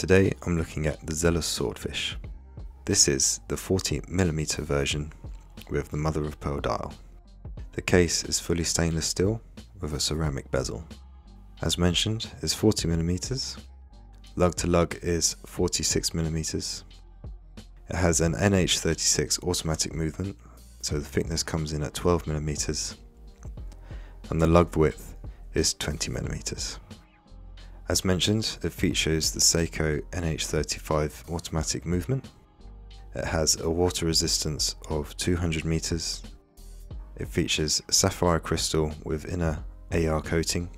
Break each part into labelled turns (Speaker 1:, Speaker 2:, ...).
Speaker 1: Today I'm looking at the Zelos Swordfish. This is the 40mm version with the mother of pearl dial. The case is fully stainless steel with a ceramic bezel. As mentioned, is 40mm. Lug to lug is 46mm. It has an NH36 automatic movement, so the thickness comes in at 12mm, and the lug width is 20mm. As mentioned, it features the Seiko NH35 automatic movement. It has a water resistance of 200 meters. It features sapphire crystal with inner AR coating.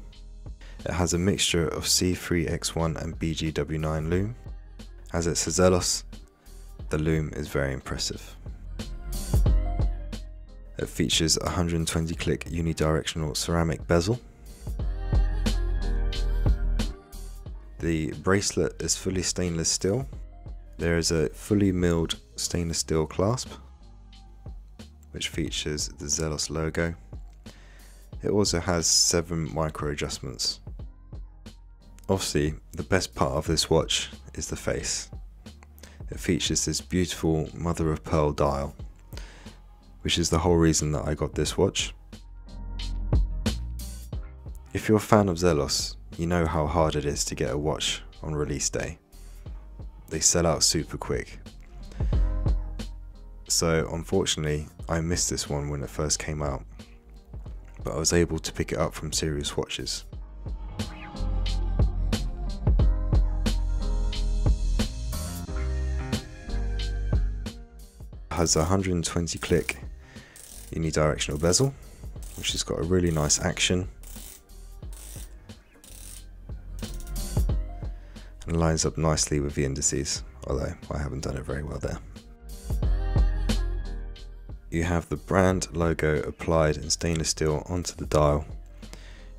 Speaker 1: It has a mixture of C3X1 and BGW9 loom. As it's a Zelos, the loom is very impressive. It features a 120 click unidirectional ceramic bezel. The bracelet is fully stainless steel. There is a fully milled stainless steel clasp, which features the Zelos logo. It also has 7 micro adjustments. Obviously, the best part of this watch is the face. It features this beautiful mother of pearl dial, which is the whole reason that I got this watch. If you're a fan of Zelos, you know how hard it is to get a watch on release day. They sell out super quick. So unfortunately, I missed this one when it first came out, but I was able to pick it up from Serious Watches. It has a 120 click unidirectional bezel, which has got a really nice action and lines up nicely with the indices, although I haven't done it very well there. You have the brand logo applied in stainless steel onto the dial.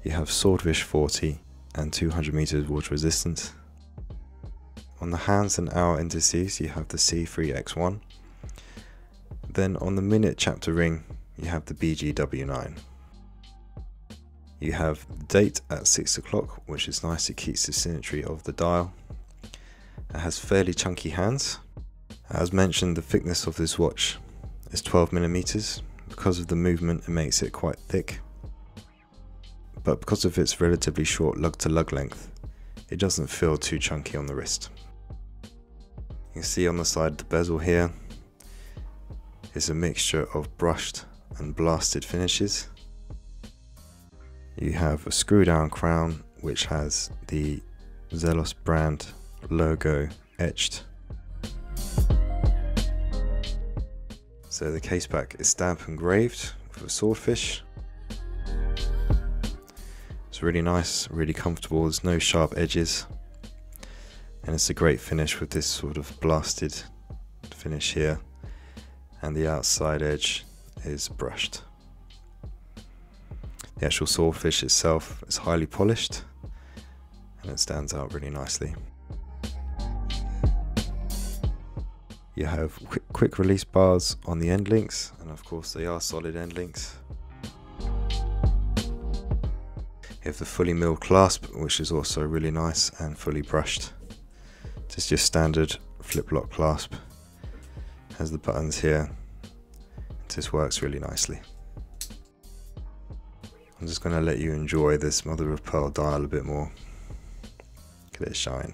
Speaker 1: You have Swordfish 40 and 200 meters water resistance. On the hands and hour indices you have the C3X1. Then on the minute chapter ring you have the BGW9. You have the date at 6 o'clock, which is nice, it keeps the symmetry of the dial. It has fairly chunky hands. As mentioned, the thickness of this watch is 12mm. Because of the movement it makes it quite thick, but because of its relatively short lug to lug length it doesn't feel too chunky on the wrist. You can see on the side of the bezel here is a mixture of brushed and blasted finishes. You have a screw down crown which has the Zelos brand logo etched. So the case back is stamp engraved with a swordfish. It's really nice, really comfortable, there's no sharp edges, and it's a great finish with this sort of blasted finish here, and the outside edge is brushed. The actual swordfish itself is highly polished and it stands out really nicely. You have quick release bars on the end links, and of course they are solid end links. You have the fully milled clasp, which is also really nice and fully brushed. Just your standard flip lock clasp. Has the buttons here. It just works really nicely. I'm just going to let you enjoy this mother of pearl dial a bit more. Look at it shine.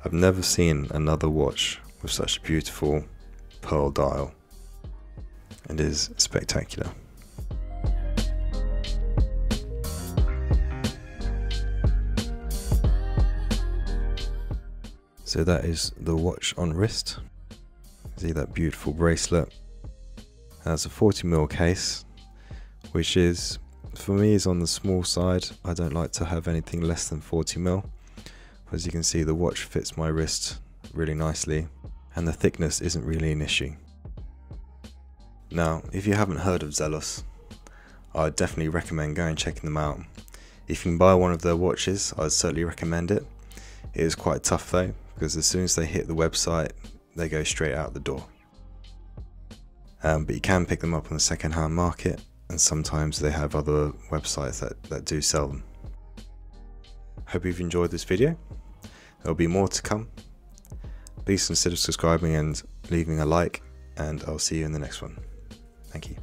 Speaker 1: I've never seen another watch with such a beautiful pearl dial. It is spectacular. So that is the watch on wrist. See that beautiful bracelet. It has a 40mm case, which is, for me, is on the small side. I don't like to have anything less than 40mm. As you can see, the watch fits my wrist really nicely, and the thickness isn't really an issue. Now, if you haven't heard of Zelos, I'd definitely recommend going and checking them out. If you can buy one of their watches, I'd certainly recommend it. It is quite tough though, because as soon as they hit the website, they go straight out the door. But you can pick them up on the second-hand market, and sometimes they have other websites that do sell them. Hope you've enjoyed this video. There'll be more to come. Please consider subscribing and leaving a like, and I'll see you in the next one. Thank you.